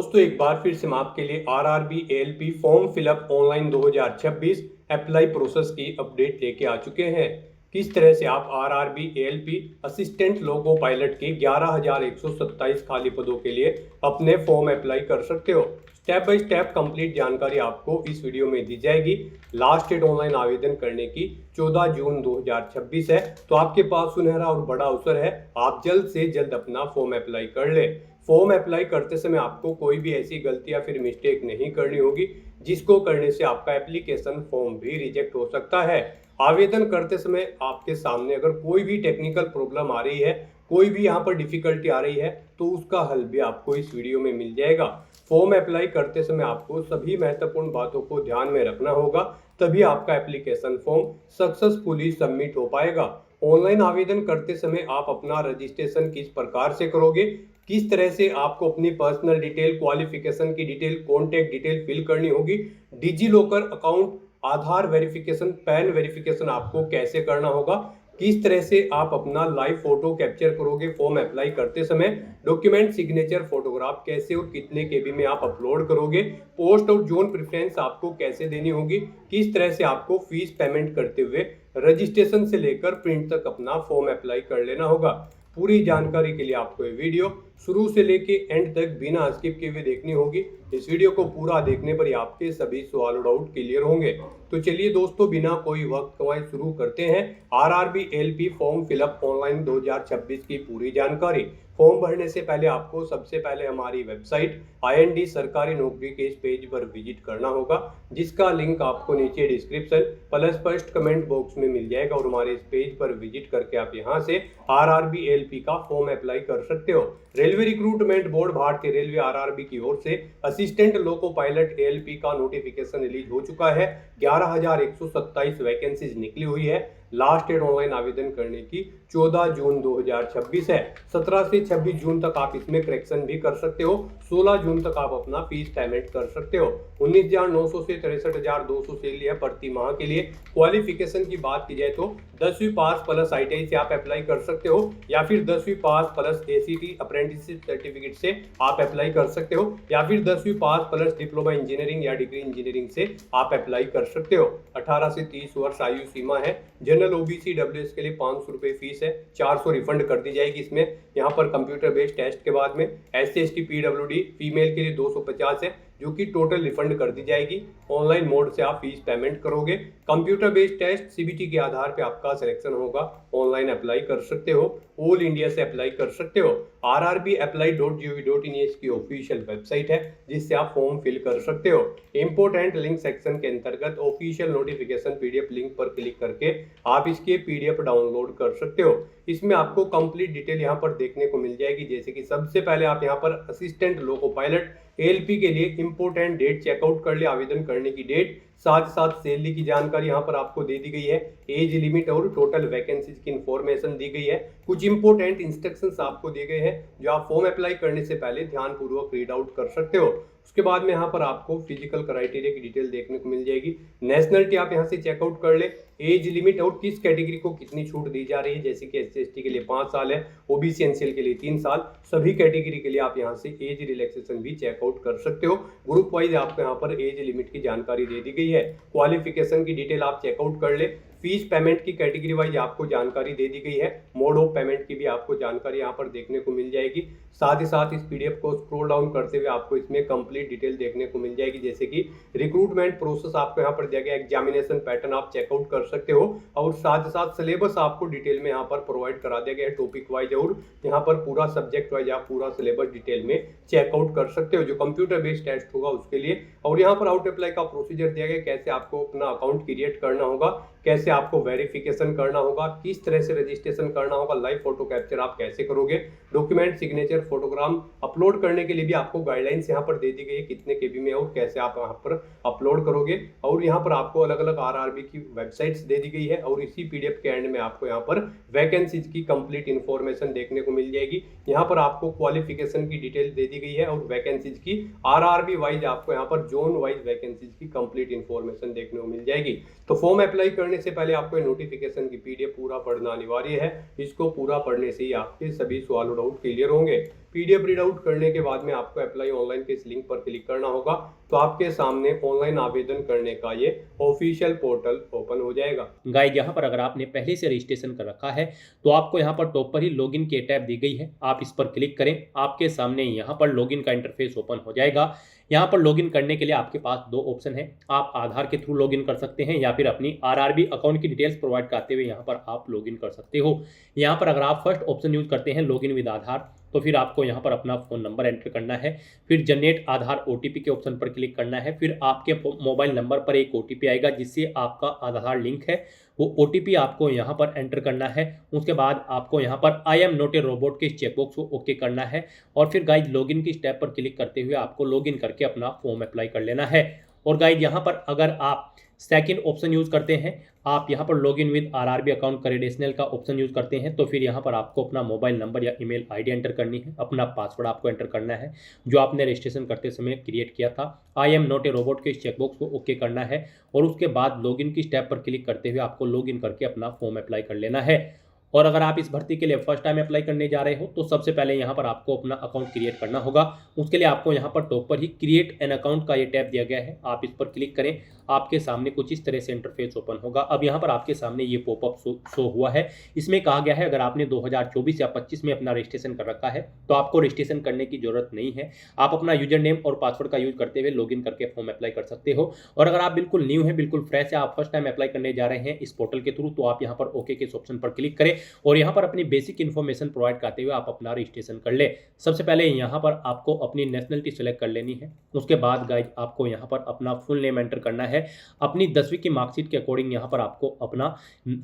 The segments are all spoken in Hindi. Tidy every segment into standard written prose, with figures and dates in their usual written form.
दोस्तों एक बार फिर से मैं आपके लिए RRB ALP form fill up online 2026 apply process की अपडेट लेके आ चुके हैं। किस तरह से आप RRB ALP assistant loco pilot के 11,127 खाली पदों के लिए अपने फॉर्म अप्लाई कर सकते हो। स्टेप बाय स्टेप कंप्लीट जानकारी आपको इस वीडियो में दी जाएगी। लास्ट डेट ऑनलाइन आवेदन करने की 14 जून 2026 है, तो आपके पास सुनहरा और बड़ा अवसर है। आप जल्द से जल्द अपना फॉर्म अप्लाई कर ले। फॉर्म अप्लाई करते समय आपको कोई भी ऐसी गलती या फिर मिस्टेक नहीं करनी होगी जिसको करने से आपका एप्लीकेशन फॉर्म भी रिजेक्ट हो सकता है। आवेदन करते समय आपके सामने अगर कोई भी टेक्निकल प्रॉब्लम आ रही है, कोई भी यहाँ पर डिफिकल्टी आ रही है, तो उसका हल भी आपको इस वीडियो में मिल जाएगा। फॉर्म अप्लाई करते समय आपको सभी महत्वपूर्ण बातों को ध्यान में रखना होगा, तभी आपका एप्लीकेशन फॉर्म सक्सेसफुली सबमिट हो पाएगा। ऑनलाइन आवेदन करते समय आप अपना रजिस्ट्रेशन किस प्रकार से करोगे, किस तरह से आपको अपनी पर्सनल डिटेल, क्वालिफिकेशन की डिटेल, कॉन्टैक्ट डिटेल फिल करनी होगी, डिजी लॉकर अकाउंट, आधार वेरिफिकेशन, पैन वेरिफिकेशन आपको कैसे करना होगा, किस तरह से आप अपना लाइव फोटो कैप्चर करोगे फॉर्म अप्लाई करते समय, डॉक्यूमेंट सिग्नेचर फोटोग्राफ कैसे और कितने केबी में आप अपलोड करोगे, पोस्ट और जोन प्रेफरेंस आपको कैसे देनी होगी, किस तरह से आपको फीस पेमेंट करते हुए रजिस्ट्रेशन से लेकर प्रिंट तक अपना फॉर्म अप्लाई कर लेना होगा। पूरी जानकारी के लिए आपको ये वीडियो शुरू से लेके एंड तक बिना स्किप किए हुए देखनी होगी। इस वीडियो को पूरा देखने पर ही आपके सभी सवाल और डाउट क्लियर होंगे। तो चलिए दोस्तों, बिना कोई वक्त गवाए शुरू करते हैं RRB ALP form fill up online 2026 की पूरी जानकारी। फॉर्म भरने से पहले आपको सबसे पहले हमारी वेबसाइट IND सरकारी नौकरी के इस पेज पर विजिट करना होगा, जिसका लिंक आपको नीचे description plus first comment box में मिल जाएगा। और हमारे इस पेज पर विजिट करके आप यहां से आरआरबी एएलपी का फॉर्म अप्लाई कर सकते हो। रेलवे रिक्रूटमेंट बोर्ड भारतीय रेलवे आरआरबी की ओर से असिस्टेंट लोको पायलट एएलपी का नोटिफिकेशन रिलीज हो चुका है। 11,127 वैकेंसीज निकली हुई है। लास्ट डेट ऑनलाइन आवेदन करने की 14 जून 2026 है। 17 से 26 जून तक आप इसमें करेक्शन भी कर सकते हो। 16 जून तक आप अपना फीस पेमेंट कर सकते हो। 19,900 से 63,200 सैलरी है प्रति माह के लिए। क्वालिफिकेशन की बात की जाए तो 10वीं पास प्लस ITI से आप अप्लाई कर सकते हो, या फिर 10वीं पास प्लस ACT अप्रेंटिसशिप सर्टिफिकेट से आप अप्लाई कर सकते हो, या फिर 10वीं पास प्लस डिप्लोमा इंजीनियरिंग या डिग्री इंजीनियरिंग से आप अप्लाई कर सकते हो। 18 से 30 वर्ष आयु सीमा है। जनरल OBC WS के लिए 500 रुपये फीस है, 400 रिफंड कर दी जाएगी इसमें। यहाँ पर कंप्यूटर बेस्ड टेस्ट के बाद में SC ST PWD फीमेल के लिए 250 है, जो कि टोटल रिफंड कर दी जाएगी। ऑनलाइन मोड से आप फीस पेमेंट करोगे। कंप्यूटर बेस्ड टेस्ट CBT के आधार पे आपका सिलेक्शन होगा। ऑनलाइन अप्लाई कर सकते हो, ऑल इंडिया से अप्लाई कर सकते हो। rrbapply.gov.in इसकी ऑफिशियल वेबसाइट है, जिससे आप फॉर्म फिल कर सकते हो। इंपोर्टेंट लिंक सेक्शन के अंतर्गत ऑफिशियल नोटिफिकेशन PDF लिंक पर क्लिक करके आप इसके PDF डाउनलोड कर सकते हो। इसमें आपको कंप्लीट डिटेल यहाँ पर देखने को मिल जाएगी। जैसे कि सबसे पहले आप यहाँ पर असिस्टेंट लोको पायलट ALP के लिए इंपोर्टेंट डेट चेकआउट कर ले, आवेदन करने की डेट, साथ साथ सैलरी की जानकारी यहाँ पर आपको दे दी गई है। एज लिमिट और टोटल वैकेंसीज की इंफॉर्मेशन दी गई है। कुछ इंपोर्टेंट इंस्ट्रक्शंस आपको दिए गए हैं जो आप फॉर्म अप्लाई करने से पहले ध्यानपूर्वक रीड आउट कर सकते हो। उसके बाद में यहाँ पर आपको फिजिकल क्राइटेरिया की डिटेल देखने को मिल जाएगी। नेशनलिटी आप यहाँ से चेकआउट कर ले, एज लिमिट और किस कैटेगरी को कितनी छूट दी जा रही है। जैसे कि SC ST के लिए 5 साल है, OBC NCL के लिए 3 साल। सभी कैटेगरी के लिए आप यहाँ से एज रिलैक्सेशन भी चेकआउट कर सकते हो। ग्रुप वाइज आपको यहाँ पर एज लिमिट की जानकारी दे दी गई है। क्वालिफिकेशन की डिटेल आप चेकआउट कर ले। फीस पेमेंट की कैटेगरी वाइज आपको जानकारी दे दी गई है। मोड ऑफ पेमेंट की भी आपको जानकारी यहाँ पर देखने को मिल जाएगी। साथ ही साथ इस PDF को स्क्रॉल डाउन करते हुए आपको इसमें कंप्लीट डिटेल देखने को मिल जाएगी। जैसे कि रिक्रूटमेंट प्रोसेस आपको यहाँ पर दिया गया, एग्जामिनेशन पैटर्न आप चेकआउट कर सकते हो, और साथ ही साथ सिलेबस आपको डिटेल में यहाँ पर प्रोवाइड करा दिया गया है टॉपिक वाइज, और यहाँ पर पूरा सब्जेक्ट वाइज आप पूरा सिलेबस डिटेल में चेकआउट कर सकते हो जो कंप्यूटर बेस्ड टेस्ट होगा उसके लिए। और यहाँ पर आउट अप्लाई का प्रोसीजर दिया गया, कैसे आपको अपना अकाउंट क्रिएट करना होगा, कैसे आपको वेरिफिकेशन करना होगा, किस तरह से रजिस्ट्रेशन करना होगा, लाइव फोटो कैप्चर आप कैसे करोगे, डॉक्यूमेंट सिग्नेचर फोटोग्राम अपलोड करने के लिए भी आपको गाइडलाइंस यहाँ पर दे दी गई है, कितने केबी में और कैसे आप यहाँ पर अपलोड करोगे। और यहाँ पर आपको अलग अलग आरआरबी की वेबसाइट्स दे दी गई है, और इसी PDF के एंड में आपको यहाँ पर वैकेंसीज की कंप्लीट इंफॉर्मेशन देखने को मिल जाएगी। यहाँ पर आपको क्वालिफिकेशन की डिटेल दे दी गई है, और वैकेंसीज की आरआरबी वाइज आपको यहाँ पर जोन वाइज वैकेंसीज की कंप्लीट इंफॉर्मेशन देखने को मिल जाएगी। तो फॉर्म अप्लाई करने से पहले आपको नोटिफिकेशन की PDF पूरा पढ़ना अनिवार्य है। इसको पूरा पढ़ने से ही आपके सभी सवाल और डाउट क्लियर होंगे। PDF प्रिंट आउट करने के बाद में आपको अप्लाई ऑनलाइन के इस लिंक पर क्लिक करना होगा, तो आपके सामने ऑनलाइन आवेदन करने का ये ऑफिशियल पोर्टल ओपन हो जाएगा। गाइस, यहाँ पर अगर आपने पहले से रजिस्ट्रेशन कर रखा है तो आपको यहाँ पर टॉप पर ही लॉगिन की टैब दी गई है, आप इस पर क्लिक करें। आपके सामने यहाँ पर लॉगिन का इंटरफेस ओपन हो जाएगा। यहाँ पर लॉगिन करने के लिए आपके पास दो ऑप्शन है, आप आधार के थ्रू लॉगिन कर सकते हैं या फिर अपनी RRB अकाउंट की डिटेल्स प्रोवाइड करते हुए यहाँ पर आप लॉगिन कर सकते हो। यहाँ पर अगर आप फर्स्ट ऑप्शन यूज करते हैं लॉगिन विद आधार, तो फिर आपको यहाँ पर अपना फ़ोन नंबर एंटर करना है, फिर जनरेट आधार OTP के ऑप्शन पर क्लिक करना है। फिर आपके मोबाइल नंबर पर एक OTP आएगा जिससे आपका आधार लिंक है, वो OTP आपको यहाँ पर एंटर करना है। उसके बाद आपको यहाँ पर I am not a robot के चेकबॉक्स को ओके करना है और फिर गाइज लॉगिन की स्टेप पर क्लिक करते हुए आपको लॉगिन करके अपना फॉर्म अप्लाई कर लेना है। और गाइज यहाँ पर अगर आप सेकंड ऑप्शन यूज़ करते हैं, आप यहाँ पर login with RRB account credential का ऑप्शन यूज़ करते हैं, तो फिर यहाँ पर आपको अपना मोबाइल नंबर या ईमेल आईडी एंटर करनी है, अपना पासवर्ड आपको एंटर करना है जो आपने रजिस्ट्रेशन करते समय क्रिएट किया था। I am not a robot के इस चेकबॉक्स को ओके करना है और उसके बाद लॉगिन की स्टेप पर क्लिक करते हुए आपको लॉगिन करके अपना फॉर्म अप्लाई कर लेना है। और अगर आप इस भर्ती के लिए फर्स्ट टाइम अप्लाई करने जा रहे हो तो सबसे पहले यहाँ पर आपको अपना अकाउंट क्रिएट करना होगा। उसके लिए आपको यहाँ पर टॉप पर ही क्रिएट एन अकाउंट का ये टैब दिया गया है, आप इस पर क्लिक करें। आपके सामने कुछ इस तरह से इंटरफेस ओपन होगा। अब यहाँ पर आपके सामने ये पॉपअप शो हुआ है। इसमें कहा गया है अगर आपने 2024 या 25 में अपना रजिस्ट्रेशन कर रखा है तो आपको रजिस्ट्रेशन करने की जरूरत नहीं है, आप अपना यूजर नेम और पासवर्ड का यूज करते हुए लॉगिन करके फॉर्म अप्लाई कर सकते हो। और अगर आप बिल्कुल न्यू है, बिल्कुल फ्रेश है, आप फर्स्ट टाइम अप्लाई करने जा रहे हैं इस पोर्टल के थ्रू, तो आप यहाँ पर ओके के ऑप्शन पर क्लिक करें और यहाँ पर अपनी बेसिक इन्फॉर्मेशन प्रोवाइड करते हुए आप अपना रजिस्ट्रेशन कर ले। सबसे पहले यहाँ पर आपको अपनी नेशनलिटी सेलेक्ट कर लेनी है। उसके बाद गाइज आपको यहाँ पर अपना फुल नेम एंटर करना है, अपनी 10वीं की मार्कशीट के अकॉर्डिंग यहाँ पर आपको अपना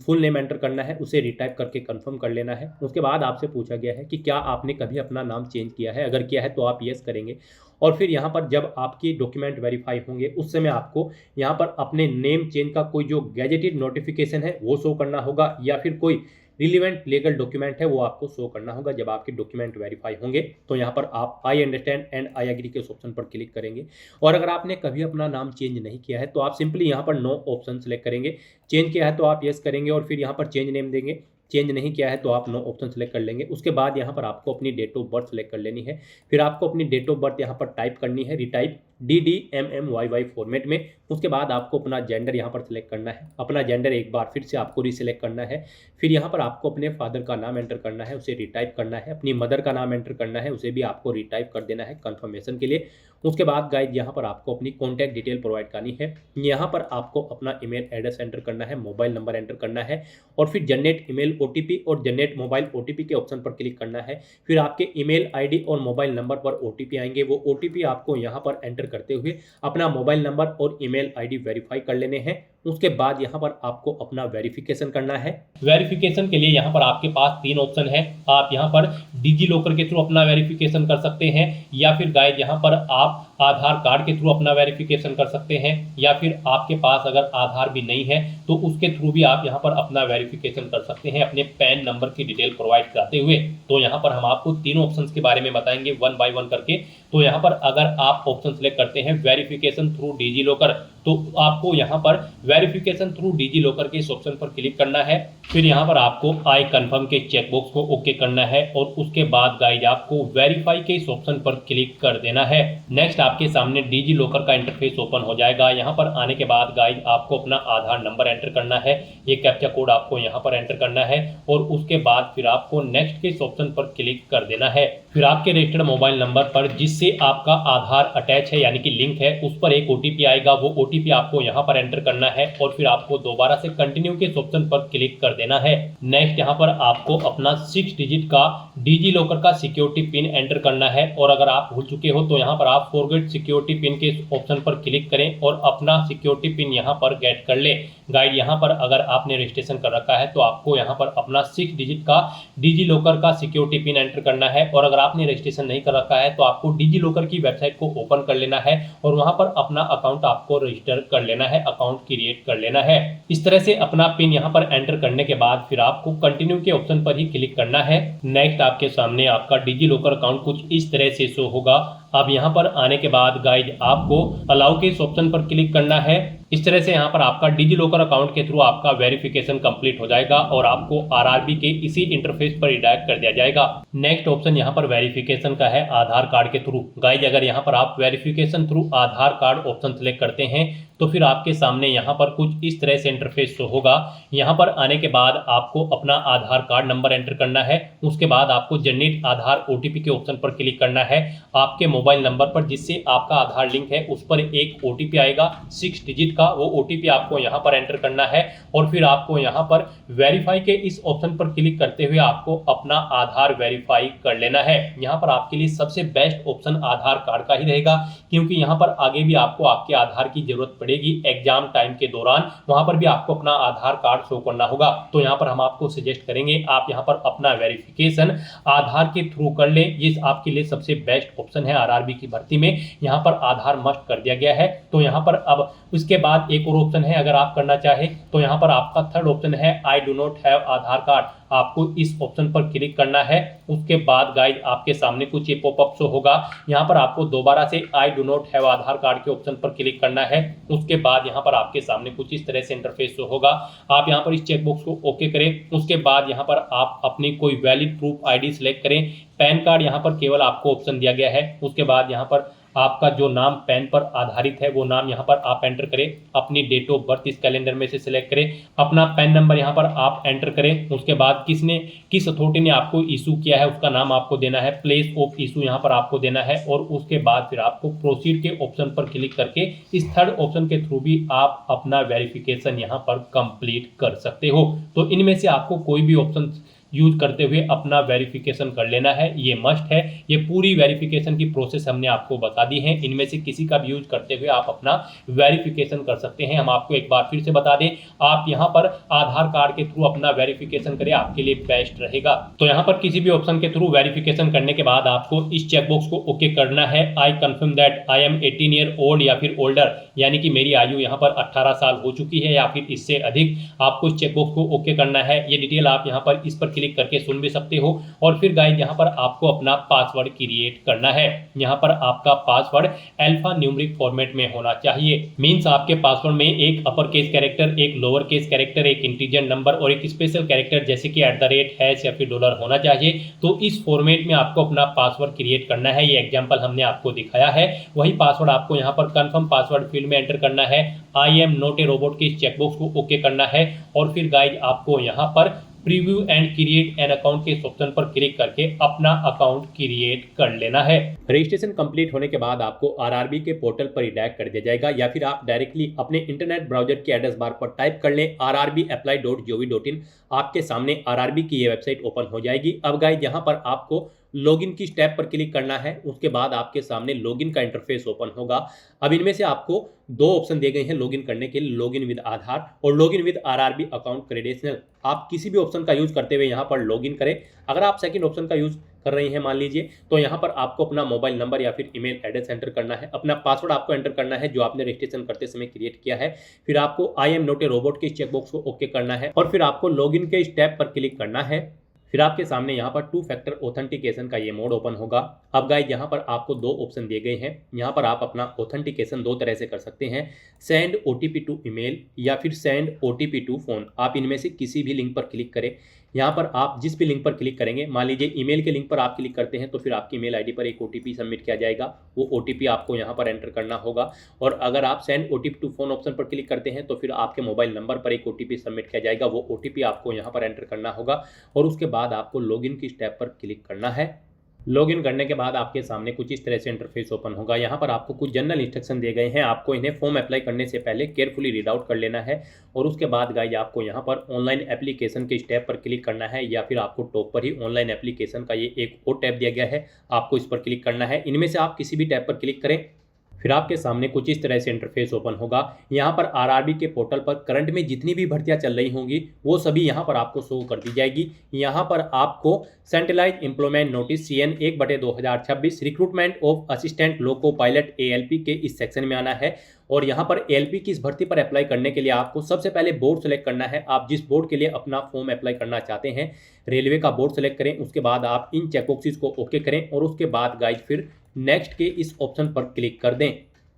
फुल नेम एंटर करना है, उसे रिटाइप करके कंफर्म कर लेना है। उसके बाद आपसे पूछा गया है कि क्या आपने कभी अपना नाम चेंज किया है, अगर किया है तो आप यस करेंगे। और फिर यहाँ पर जब आपकी डॉक्यूमेंट वेरीफाई होंगे उस समय आपको यहाँ पर अपने नेम चेंज का कोई जो गैजेटेड नोटिफिकेशन है वो शो करना होगा या फिर कोई रिलीवेंट लीगल डॉक्यूमेंट है वो आपको शो करना होगा। जब आपके डॉक्यूमेंट वेरीफाई होंगे तो यहाँ पर आप I understand and I agree के ऑप्शन पर क्लिक करेंगे। और अगर आपने कभी अपना नाम चेंज नहीं किया है तो आप सिंपली यहाँ पर नो ऑप्शन सेलेक्ट करेंगे। चेंज किया है तो आप यस करेंगे और फिर यहाँ पर चेंज नेम देंगे। चेंज नहीं किया है तो आप नो ऑप्शन सेलेक्ट कर लेंगे। उसके बाद यहाँ पर आपको अपनी डेट ऑफ बर्थ सेलेक्ट कर लेनी है। फिर आपको अपनी डेट ऑफ बर्थ यहाँ पर टाइप करनी है, रिटाइप DDMMYY फॉर्मेट में। उसके बाद आपको अपना जेंडर यहाँ पर सिलेक्ट करना है, अपना जेंडर एक बार फिर से आपको रीसिलेक्ट करना है। फिर यहाँ पर आपको अपने फादर का नाम एंटर करना है, उसे रिटाइप करना है। अपनी मदर का नाम एंटर करना है, उसे भी आपको रिटाइप कर देना है कंफर्मेशन के लिए। उसके बाद गाइज यहाँ पर आपको अपनी कॉन्टैक्ट डिटेल प्रोवाइड करनी है। यहाँ पर आपको अपना ईमेल एड्रेस एंटर करना है, मोबाइल नंबर एंटर करना है और फिर जनरेट ईमेल OTP और जनरेट मोबाइल OTP के ऑप्शन पर क्लिक करना है। फिर आपके ईमेल ID और मोबाइल नंबर पर OTP आएंगे, वो OTP आपको यहाँ पर एंटर करते हुए अपना मोबाइल नंबर और ईमेल ID वेरीफाई कर लेने हैं। उसके बाद यहाँ पर आपको अपना वेरिफिकेशन करना है। वेरिफिकेशन के लिए यहाँ पर आपके पास 3 ऑप्शन है। आप यहाँ पर डिजी लॉकर के थ्रू अपना वेरिफिकेशन कर सकते हैं या फिर गाइज यहाँ पर आप आधार कार्ड के थ्रू अपना वेरिफिकेशन कर सकते हैं या फिर आपके पास अगर आधार भी नहीं है तो उसके थ्रू भी आप यहाँ पर अपना वेरिफिकेशन कर सकते हैं अपने पैन नंबर की डिटेल प्रोवाइड कराते हुए। तो यहाँ पर हम आपको तीनों ऑप्शंस के बारे में बताएंगे 1 बाय 1 करके। तो यहाँ पर अगर आप ऑप्शन सेलेक्ट करते हैं वेरिफिकेशन थ्रू डिजी लॉकर, तो आपको यहाँ पर वेरिफिकेशन थ्रू डिजी लॉकर के इस ऑप्शन पर क्लिक करना है। फिर यहाँ पर आपको आई कंफर्म के चेकबॉक्स को ओके करना है और उसके बाद गाइज आपको वेरीफाई के इस ऑप्शन पर क्लिक कर देना है। नेक्स्ट आपके सामने डिजी लॉकर का इंटरफेस ओपन हो जाएगा। यहाँ पर आने के बाद गाइज आपको अपना आधार नंबर एंटर करना है, ये कैप्चा कोड आपको यहाँ पर एंटर करना है और उसके बाद फिर आपको नेक्स्ट के इस ऑप्शन पर क्लिक कर देना है। फिर आपके रजिस्टर्ड मोबाइल नंबर पर जिससे आपका आधार अटैच है यानी कि लिंक है उस पर एक OTP आएगा, वो OTP आपको यहाँ पर एंटर करना है और फिर आपको दोबारा से कंटिन्यू के इस ऑप्शन पर क्लिक कर देना है। नेक्स्ट यहाँ पर आपको अपना 6 डिजिट का डिजी लॉकर का सिक्योरिटी पिन एंटर करना है और अगर आप भूल चुके हो तो यहाँ पर आप फॉरगेट सिक्योरिटी पिन के इस ऑप्शन पर क्लिक करें और अपना सिक्योरिटी पिन यहाँ पर गेट कर ले। गाइड यहाँ पर अगर आपने रजिस्ट्रेशन कर रखा है तो आपको यहाँ पर अपना 6 डिजिट का डिजी लॉकर का सिक्योरिटी पिन एंटर करना है और अगर आपने रजिस्ट्रेशन नहीं कर रखा है तो आपको डिजी लॉकर की वेबसाइट को ओपन कर लेना है और वहां पर अपना अकाउंट आपको रजिस्टर कर लेना है, अकाउंट क्रिएट कर लेना है। इस तरह से अपना पिन यहाँ पर एंटर करने के बाद फिर आपको कंटिन्यू के ऑप्शन पर ही क्लिक करना है। नेक्स्ट आपके सामने आपका डिजी लॉकर अकाउंट कुछ इस तरह से शो होगा। अब यहाँ पर आने के बाद गाइज आपको अलाउ के इस ऑप्शन पर क्लिक करना है। इस तरह से यहाँ पर आपका डिजी लॉकर अकाउंट के थ्रू आपका वेरिफिकेशन कंप्लीट हो जाएगा और आपको आरआरबी के इसी इंटरफेस पर रिडायरेक्ट कर दिया जाएगा। नेक्स्ट ऑप्शन यहाँ पर वेरिफिकेशन का है आधार कार्ड के थ्रू। गाइज अगर यहाँ पर आप वेरिफिकेशन थ्रू आधार कार्ड ऑप्शन सेलेक्ट करते हैं तो फिर आपके सामने यहाँ पर कुछ इस तरह से इंटरफेस शो होगा। यहाँ पर आने के बाद आपको अपना आधार कार्ड नंबर एंटर करना है। उसके बाद आपको जनरेट आधार ओटीपी के ऑप्शन पर क्लिक करना है। आपके मोबाइल नंबर पर जिससे आपका आधार लिंक है उस पर एक ओटीपी आएगा 6 डिजिट का, वो ओटीपी आपको यहाँ पर एंटर करना है और फिर आपको यहाँ पर वेरीफाई के इस ऑप्शन पर क्लिक करते हुए आपको अपना आधार वेरीफाई कर लेना है। यहाँ पर आपके लिए सबसे बेस्ट ऑप्शन आधार कार्ड का ही रहेगा, क्योंकि यहाँ पर आगे भी आपको आपके आधार की जरूरत पड़ेगी एग्जाम टाइम के दौरान, वहां पर भी आपको अपना आधार कार्ड शो करना होगा। तो यहाँ पर हम आपको सजेस्ट करेंगे आप यहाँ पर अपना वेरिफिकेशन आधार के थ्रू कर लें। ये आपके लिए सबसे बेस्ट ऑप्शन है। आरआरबी की भर्ती में यहाँ पर आधार मस्ट कर दिया गया है। तो यहाँ पर अब उसके बाद एक और ऑप्शन है, अगर आप करना चाहे तो यहाँ पर आपका थर्ड ऑप्शन है I do not have Aadhaar card. आपको इस ऑप्शन पर क्लिक करना है। उसके बाद गाइड आपके सामने कुछ ये पॉपअप शो होगा। यहाँ पर आपको दोबारा से I do not have Aadhaar card के ऑप्शन पर क्लिक करना है। उसके बाद यहाँ पर आपके सामने कुछ इस तरह से इंटरफेस शो होगा। आप यहाँ पर इस चेकबॉक्स को ओके करें। उसके बाद यहाँ पर आप अपनी कोई वैलिड प्रूफ आईडी सिलेक्ट करें। पैन कार्ड यहाँ पर केवल आपको ऑप्शन दिया गया है। उसके बाद यहाँ पर आपका जो नाम पैन पर आधारित है वो नाम यहाँ पर आप एंटर करें। अपनी डेट ऑफ बर्थ इस कैलेंडर में से सिलेक्ट करें। अपना पैन नंबर यहाँ पर आप एंटर करें। उसके बाद किस अथॉरिटी ने आपको इशू किया है उसका नाम आपको देना है। प्लेस ऑफ इशू यहाँ पर आपको देना है और उसके बाद फिर आपको प्रोसीड के ऑप्शन पर क्लिक करके इस थर्ड ऑप्शन के थ्रू भी आप अपना वेरिफिकेशन यहाँ पर कंप्लीट कर सकते हो। तो इनमें से आपको कोई भी ऑप्शन यूज करते हुए अपना वेरिफिकेशन कर लेना है, ये मस्ट है। ये पूरी वेरिफिकेशन की प्रोसेस हमने आपको बता दी है। इनमें से किसी का भी यूज करते हुए आप अपना वेरिफिकेशन कर सकते हैं। हम आपको एक बार फिर से बता दें, आप यहाँ पर आधार कार्ड के थ्रू अपना वेरिफिकेशन करें, आपके लिए बेस्ट रहेगा। तो यहाँ पर किसी भी ऑप्शन के थ्रू वेरिफिकेशन करने के बाद आपको इस चेकबॉक्स को ओके करना है। I confirm that I am 18 year old या फिर ओल्डर, यानी कि मेरी आयु यहाँ पर 18 साल हो चुकी है या फिर इससे अधिक। आपको इस चेकबॉक्स को ओके करना है। ये डिटेल आप यहाँ पर इस पर क्लिक करके सुन भी सकते हो। और फिर गाइस यहाँ पर आपको अपना पासवर्ड क्रिएट करना है। यहाँ पर आपका पासवर्ड अल्फा न्यूमेरिक फॉर्मेट में होना चाहिए। मींस आपके पासवर्ड में एक अपर केस कैरेक्टर, एक लोअर केस कैरेक्टर, एक इंटीजर नंबर और एक स्पेशल कैरेक्टर जैसे कि @ हैश या फिर डॉलर होना चाहिए। तो इस फॉर्मेट में आपको अपना पासवर्ड क्रिएट करना है। ये एग्जांपल हमने आपको दिखाया है। वही पासवर्ड आपको यहाँ पर कंफर्म पासवर्ड फील्ड में एंटर करना है। I am not a robot के इस चेकबॉक्स को ओके करना है और फिर गाइस आपको यहाँ पर preview and create an account के ऑप्शन पर क्लिक करके अपना अकाउंट क्रिएट कर लेना है। रजिस्ट्रेशन कंप्लीट होने के बाद आपको आरआरबी के पोर्टल पर रिडायरेक्ट कर दिया जाएगा या फिर आप डायरेक्टली अपने इंटरनेट ब्राउजर के एड्रेस बार पर टाइप कर लें rrbapply.gov.in। आपके सामने आरआरबी की ये वेबसाइट ओपन हो जाएगी। अब गाइस यहाँ पर आपको लॉगिन की स्टेप पर क्लिक करना है। उसके बाद आपके सामने लॉगिन का इंटरफेस ओपन होगा। अब इनमें से आपको दो ऑप्शन दिए गए हैं लॉगिन करने के लिए, लॉगिन विद आधार और login with RRB account credential. आप किसी भी ऑप्शन का यूज करते हुए यहाँ पर लॉगिन करें। अगर आप सेकंड ऑप्शन का यूज कर रही हैं मान लीजिए, तो यहाँ पर आपको अपना मोबाइल नंबर या फिर ईमेल एड्रेस एंटर करना है। अपना पासवर्ड आपको एंटर करना है जो आपने रजिस्ट्रेशन करते समय क्रिएट किया है। फिर आपको I am not a robot के चेकबॉक्स को ओके करना है और फिर आपको लॉगिन के स्टेप पर क्लिक करना है। फिर आपके सामने यहाँ पर 2 फैक्टर ऑथेंटिकेशन का ये मोड ओपन होगा। अब गाइस यहाँ पर आपको दो ऑप्शन दिए गए हैं। यहाँ पर आप अपना ऑथेंटिकेशन दो तरह से कर सकते हैं, सेंड ओटीपी टू ईमेल या फिर सेंड ओटीपी टू फोन। आप इनमें से किसी भी लिंक पर क्लिक करें। यहाँ पर आप जिस भी लिंक पर क्लिक करेंगे, मान लीजिए ईमेल के लिंक पर आप क्लिक करते हैं तो फिर आपकी ईमेल आईडी पर एक ओटीपी सबमिट किया जाएगा। वो ओटीपी आपको यहाँ पर एंटर करना होगा। और अगर आप send OTP to phone option पर क्लिक करते हैं तो फिर आपके मोबाइल नंबर पर एक ओटीपी सबमिट किया जाएगा। वो ओटीपी आपको यहाँ पर एंटर करना होगा और उसके बाद आपको लॉगिन की स्टेप पर क्लिक करना है। लॉगिन करने के बाद आपके सामने कुछ इस तरह से इंटरफेस ओपन होगा। यहाँ पर आपको कुछ जनरल इंस्ट्रक्शन दिए गए हैं। आपको इन्हें फॉर्म अप्लाई करने से पहले केयरफुली रीड आउट कर लेना है और उसके बाद गाइस आपको यहाँ पर ऑनलाइन एप्लीकेशन के स्टेप पर क्लिक करना है या फिर आपको टॉप पर ही ऑनलाइन एप्लीकेशन का ये एक और टैब दिया गया है, आपको इस पर क्लिक करना है। इनमें से आप किसी भी टैब पर क्लिक करें। फिर आपके सामने कुछ इस तरह से इंटरफेस ओपन होगा। यहाँ पर आरआरबी के पोर्टल पर करंट में जितनी भी भर्तियां चल रही होंगी वो सभी यहाँ पर आपको शो कर दी जाएगी। यहाँ पर आपको centralise employment notice CN 1/2026 recruitment of assistant loco pilot ALP के इस सेक्शन में आना है। और यहाँ पर ALP की इस भर्ती पर अप्लाई करने के लिए आपको सबसे पहले बोर्ड सेलेक्ट करना है। आप जिस बोर्ड के लिए अपना फॉर्म अप्लाई करना चाहते हैं, रेलवे का बोर्ड सेलेक्ट करें। उसके बाद आप इन चेकबॉक्सेस को ओके करें और उसके बाद गाइस फिर नेक्स्ट के इस ऑप्शन पर क्लिक कर दें।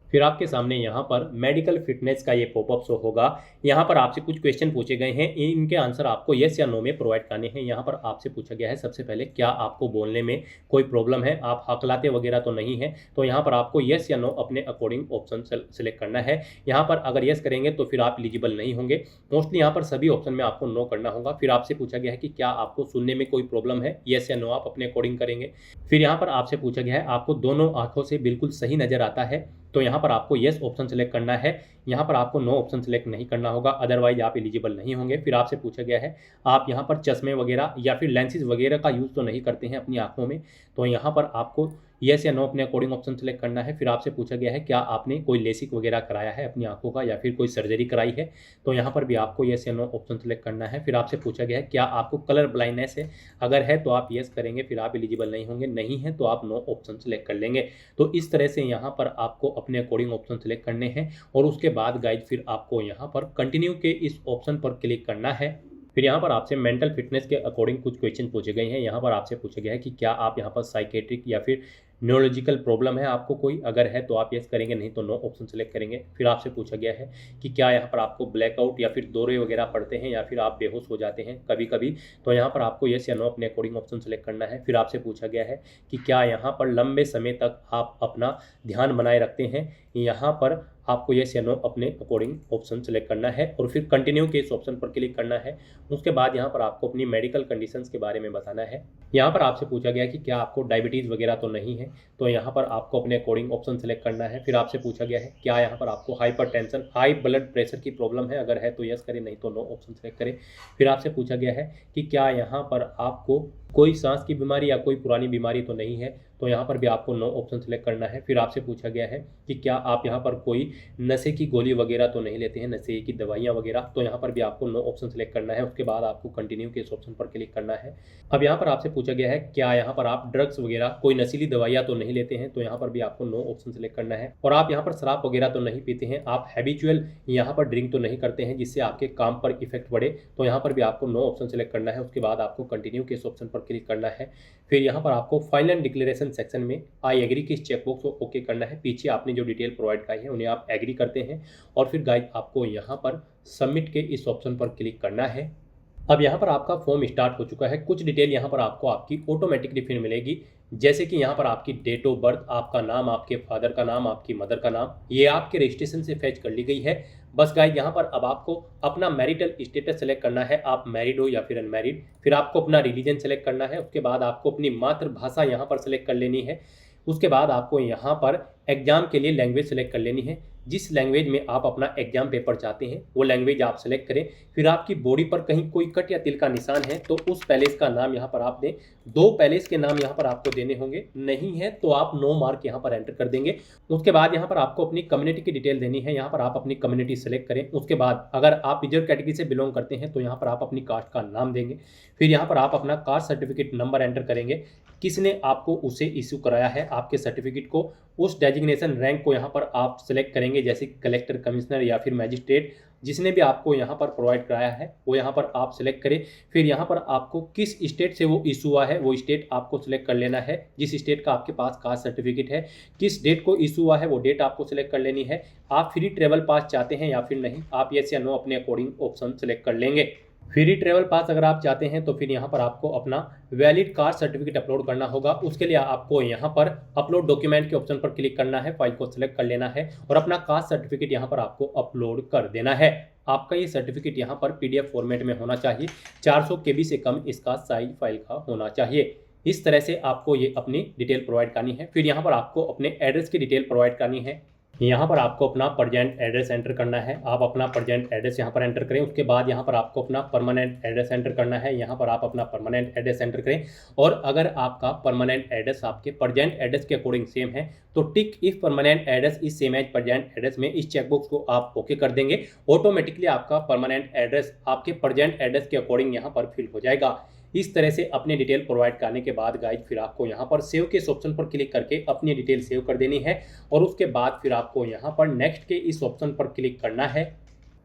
फिर आपके सामने यहाँ पर मेडिकल फिटनेस का ये पॉपअप शो होगा। यहाँ पर आपसे कुछ क्वेश्चन पूछे गए हैं, इनके आंसर आपको येस या नो में प्रोवाइड करने हैं। यहाँ पर आपसे पूछा गया है सबसे पहले, क्या आपको बोलने में कोई प्रॉब्लम है, आप हकलाते वगैरह तो नहीं है। तो यहाँ पर आपको येस या नो अपने अकॉर्डिंग ऑप्शन सेलेक्ट करना है। यहाँ पर अगर येस करेंगे तो फिर आप एलिजिबल नहीं होंगे। मोस्टली यहाँ पर सभी ऑप्शन में आपको नो करना होगा। फिर आपसे पूछा गया है कि क्या आपको सुनने में कोई प्रॉब्लम है, येस या नो आप अपने अकॉर्डिंग करेंगे। फिर यहाँ पर आपसे पूछा गया है आपको दोनों आंखों से बिल्कुल सही नज़र आता है, तो यहाँ पर आपको येस ऑप्शन सेलेक्ट करना है। यहाँ पर आपको नो ऑप्शन सेलेक्ट नहीं करना होगा, अदरवाइज आप एलिजिबल नहीं होंगे। फिर आपसे पूछा गया है आप यहाँ पर चश्मे वगैरह या फिर लेंसेज वगैरह का यूज़ तो नहीं करते हैं अपनी आंखों में, तो यहाँ पर आपको येस या नो अपने अकॉर्डिंग ऑप्शन सेलेक्ट करना है। फिर आपसे पूछा गया है क्या आपने कोई लेसिक वगैरह कराया है अपनी आंखों का या फिर कोई सर्जरी कराई है, तो यहाँ पर भी आपको येस या नो ऑप्शन सेलेक्ट करना है। फिर आपसे पूछा गया है क्या आपको कलर ब्लाइंडनेस है, अगर है तो आप येस करेंगे, फिर आप एलिजिबल नहीं होंगे, नहीं है तो आप नो ऑप्शन सेलेक्ट कर लेंगे। तो इस तरह से यहाँ पर आपको अपने अकॉर्डिंग ऑप्शन सेलेक्ट करने हैं और उसके बाद गाइज फिर आपको यहाँ पर कंटिन्यू के इस ऑप्शन पर क्लिक करना है। फिर यहाँ पर आपसे मेंटल फिटनेस के अकॉर्डिंग कुछ क्वेश्चन पूछे गए हैं। यहाँ पर आपसे पूछा गया है कि क्या आप यहाँ पर साइकेट्रिक या फिर न्यूरोलॉजिकल प्रॉब्लम है आपको कोई, अगर है तो आप यस करेंगे, नहीं तो नो ऑप्शन सेलेक्ट करेंगे। फिर आपसे पूछा गया है कि क्या यहाँ पर आपको ब्लैकआउट या फिर दौरे वगैरह पड़ते हैं या फिर आप बेहोश हो जाते हैं कभी कभी, तो यहाँ पर आपको यस या नो अपने अकॉर्डिंग ऑप्शन सेलेक्ट करना है। फिर आपसे पूछा गया है कि क्या यहाँ पर लंबे समय तक आप अपना ध्यान बनाए रखते हैं, यहाँ पर आपको येस या नो अपने अकॉर्डिंग ऑप्शन सेलेक्ट करना है और फिर कंटिन्यू के इस ऑप्शन पर क्लिक करना है। उसके बाद यहाँ पर आपको अपनी मेडिकल कंडीशंस के बारे में बताना है। यहाँ पर आपसे पूछा गया कि क्या आपको डायबिटीज़ वगैरह तो नहीं है, तो यहाँ पर आपको अपने अकॉर्डिंग ऑप्शन सेलेक्ट करना है। फिर आपसे पूछा गया है क्या यहाँ पर आपको हाइपरटेंशन हाई ब्लड प्रेशर की प्रॉब्लम है, अगर है तो यस करें, नहीं तो नो ऑप्शन सेलेक्ट करें। फिर आपसे पूछा गया है कि क्या यहाँ पर आपको कोई सांस की बीमारी या कोई पुरानी बीमारी तो नहीं है, तो यहाँ पर भी आपको नो ऑप्शन सेलेक्ट करना है। फिर आपसे पूछा गया है कि क्या आप यहाँ पर कोई नशे की गोली वगैरह तो नहीं लेते हैं, नशे की दवाइयाँ वगैरह, तो यहाँ पर भी आपको नो ऑप्शन सेलेक्ट करना है। उसके बाद आपको कंटिन्यू के इस ऑप्शन पर क्लिक करना है। अब यहाँ पर आपसे पूछा गया है क्या यहाँ पर आप ड्रग्स वगैरह कोई नशीली दवाइयाँ तो नहीं लेते हैं, तो यहाँ पर भी आपको नो ऑप्शन सेलेक्ट करना है। और आप यहाँ पर शराब वगैरह तो नहीं पीते हैं, आप हैबिचुअल यहाँ पर ड्रिंक तो नहीं करते हैं जिससे आपके काम पर इफेक्ट पड़े, तो यहाँ पर भी आपको नो ऑप्शन सेलेक्ट करना है। उसके बाद आपको कंटिन्यू के इस ऑप्शन पर क्लिक करना है। फिर यहाँ पर आपको फाइनल डिक्लेरेशन सेक्शन में आई एग्री के इस चेकबॉक्स को ओके करना है। पीछे आपने जो डिटेल प्रोवाइड कराई है उन्हें आप एग्री करते हैं और फिर गाइड आपको यहाँ पर सबमिट के इस ऑप्शन पर क्लिक करना है। अब यहाँ पर आपका फॉर्म स्टार्ट हो चुका है। कुछ डिटेल यहाँ पर आपको आपकी ऑटोमेटिकली फिर मिलेगी, जैसे कि यहाँ पर आपकी डेट ऑफ बर्थ, आपका नाम, आपके फादर का नाम, आपकी मदर का नाम, ये आपके रजिस्ट्रेशन से फैच कर ली गई है। बस गाइस यहाँ पर अब आपको अपना मैरिटल स्टेटस सेलेक्ट करना है, आप मैरिड हो या फिर अनमैरिड। फिर आपको अपना रिलीजन सेलेक्ट करना है। उसके बाद आपको अपनी मातृभाषा यहाँ पर सेलेक्ट कर लेनी है। उसके बाद आपको यहाँ पर एग्जाम के लिए लैंग्वेज सेलेक्ट कर लेनी है। जिस लैंग्वेज में आप अपना एग्जाम पेपर चाहते हैं वो लैंग्वेज आप सेलेक्ट करें। फिर आपकी बॉडी पर कहीं कोई कट या तिल का निशान है तो उस पैलेस का नाम यहाँ पर आप दें। 2 पैलेस के नाम यहाँ पर आपको देने होंगे, नहीं है तो आप नो मार्क यहाँ पर एंटर कर देंगे। उसके बाद यहाँ पर आपको अपनी कम्युनिटी की डिटेल देनी है। यहाँ पर आप अपनी कम्युनिटी सेलेक्ट करें। उसके बाद अगर आप रिजर्व कैटेगरी से बिलोंग करते हैं तो यहाँ पर आप अपनी कास्ट का नाम देंगे। फिर यहाँ पर आप अपना कास्ट सर्टिफिकेट नंबर एंटर करेंगे, किसने आपको उसे इशू कराया है आपके सर्टिफिकेट को, उस डेजिग्नेशन रैंक को यहाँ पर आप सेलेक्ट करेंगे, जैसे कलेक्टर, कमिश्नर या फिर मैजिस्ट्रेट, जिसने भी आपको यहाँ पर प्रोवाइड कराया है वो यहाँ पर आप सेलेक्ट करें। फिर यहाँ पर आपको किस स्टेट से वो इशू हुआ है वो स्टेट आपको सेलेक्ट कर लेना है। जिस स्टेट का आपके पास कास्ट सर्टिफिकेट है, किस डेट को इशू हुआ है वो डेट आपको सेलेक्ट कर लेनी है। आप फ्री ट्रेवल पास चाहते हैं या फिर नहीं, आप येस या नो अपने अकॉर्डिंग ऑप्शन सेलेक्ट कर लेंगे। फ्री ट्रेवल पास अगर आप चाहते हैं तो फिर यहाँ पर आपको अपना वैलिड कास्ट सर्टिफिकेट अपलोड करना होगा। उसके लिए आपको यहाँ पर अपलोड डॉक्यूमेंट के ऑप्शन पर क्लिक करना है, फाइल को सिलेक्ट कर लेना है और अपना कास्ट सर्टिफिकेट यहाँ पर आपको अपलोड कर देना है। आपका ये सर्टिफिकेट यहाँ पर PDF फॉर्मेट में होना चाहिए, 400 KB से कम इसका साइज फाइल का होना चाहिए। इस तरह से आपको ये अपनी डिटेल प्रोवाइड करनी है। फिर यहाँ पर आपको अपने एड्रेस की डिटेल प्रोवाइड करनी है। यहाँ पर आपको अपना प्रेजेंट एड्रेस एंटर करना है। आप अपना प्रेजेंट एड्रेस यहाँ पर एंटर करें। उसके बाद यहाँ पर आपको अपना परमानेंट एड्रेस एंटर करना है। यहाँ पर आप अपना परमानेंट एड्रेस एंटर करें और अगर आपका परमानेंट एड्रेस आपके प्रेजेंट एड्रेस के अकॉर्डिंग सेम है तो tick if permanent address is same as present address में इस चेकबॉक्स को आप ओके कर देंगे। ऑटोमेटिकली आपका परमानेंट एड्रेस आपके प्रेजेंट एड्रेस के अकॉर्डिंग यहाँ पर फिल हो जाएगा। इस तरह से अपने डिटेल प्रोवाइड करने के बाद गाइज फिर आपको यहाँ पर सेव के इस ऑप्शन पर क्लिक करके अपनी डिटेल सेव कर देनी है और उसके बाद फिर आपको यहाँ पर नेक्स्ट के इस ऑप्शन पर क्लिक करना है।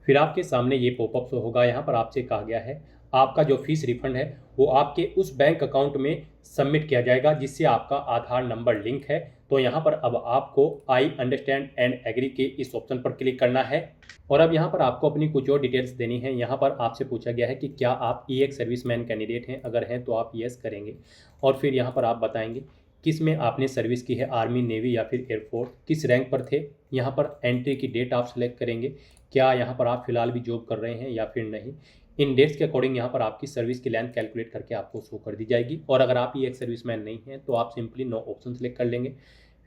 फिर आपके सामने ये पॉपअप शो होगा। यहाँ पर आपसे कहा गया है आपका जो फीस रिफंड है वो आपके उस बैंक अकाउंट में सबमिट किया जाएगा जिससे आपका आधार नंबर लिंक है। तो यहाँ पर अब आपको आई अंडरस्टैंड एंड एग्री के इस ऑप्शन पर क्लिक करना है और अब यहाँ पर आपको अपनी कुछ और डिटेल्स देनी है। यहाँ पर आपसे पूछा गया है कि क्या आप ई एक्स सर्विसमैन कैंडिडेट हैं, अगर हैं तो आप यस करेंगे और फिर यहाँ पर आप बताएंगे किस में आपने सर्विस की है, आर्मी, नेवी या फिर एयरफोर्स, किस रैंक पर थे। यहाँ पर एंट्री की डेट आप सेलेक्ट करेंगे, क्या यहाँ पर आप फिलहाल भी जॉब कर रहे हैं या फिर नहीं। इन डेट्स के अकॉर्डिंग यहाँ पर आपकी सर्विस की लेंथ कैलकुलेट करके आपको शो कर दी जाएगी और अगर आप ये एक सर्विसमैन नहीं हैं तो आप सिंपली नो ऑप्शन सेलेक्ट कर लेंगे।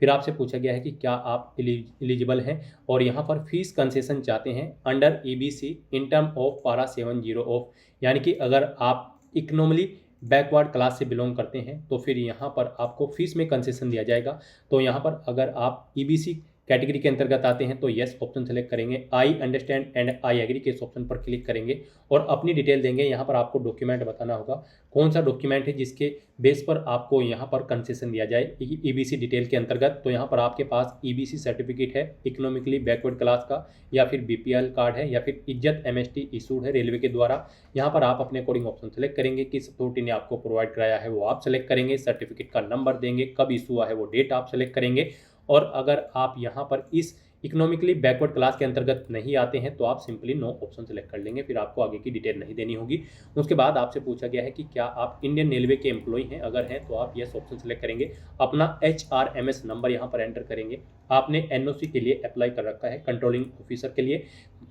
फिर आपसे पूछा गया है कि क्या आप एलिजिबल हैं और यहाँ पर फीस कंसेशन चाहते हैं under EBC in term of पारा 70 ऑफ, यानी कि अगर आप इकोनॉमिकली बैकवर्ड क्लास से बिलोंग करते हैं तो फिर यहाँ पर आपको फीस में कंसेशन दिया जाएगा। तो यहाँ पर अगर आप ईबीसी कैटेगरी के अंतर्गत आते हैं तो यस ऑप्शन सेलेक्ट करेंगे, I understand and I agree के इस ऑप्शन पर क्लिक करेंगे और अपनी डिटेल देंगे। यहाँ पर आपको डॉक्यूमेंट बताना होगा कौन सा डॉक्यूमेंट है जिसके बेस पर आपको यहाँ पर कंसेशन दिया जाए ईबीसी डिटेल के अंतर्गत। तो यहाँ पर आपके पास ईबीसी सर्टिफिकेट है इकोनॉमिकली बैकवर्ड क्लास का, या फिर बीपीएल कार्ड है, या फिर इज्जत एमएसटी इशूड है रेलवे के द्वारा। यहाँ पर आप अपने अकॉर्डिंग ऑप्शन सेलेक्ट करेंगे, किस अथॉरिटी ने आपको प्रोवाइड कराया है वो आप सेलेक्ट करेंगे, सर्टिफिकेट का नंबर देंगे, कब इशू हुआ है वो डेट आप सेलेक्ट करेंगे। और अगर आप यहाँ पर इस इकोनॉमिकली बैकवर्ड क्लास के अंतर्गत नहीं आते हैं तो आप सिंपली नो ऑप्शन सेलेक्ट कर लेंगे, फिर आपको आगे की डिटेल नहीं देनी होगी। उसके बाद आपसे पूछा गया है कि क्या आप इंडियन रेलवे के एम्प्लॉय हैं, अगर हैं तो आप यस ऑप्शन सेलेक्ट करेंगे, अपना HRMS नंबर यहाँ पर एंटर करेंगे। आपने NOC के लिए अप्लाई कर रखा है कंट्रोलिंग ऑफिसर के लिए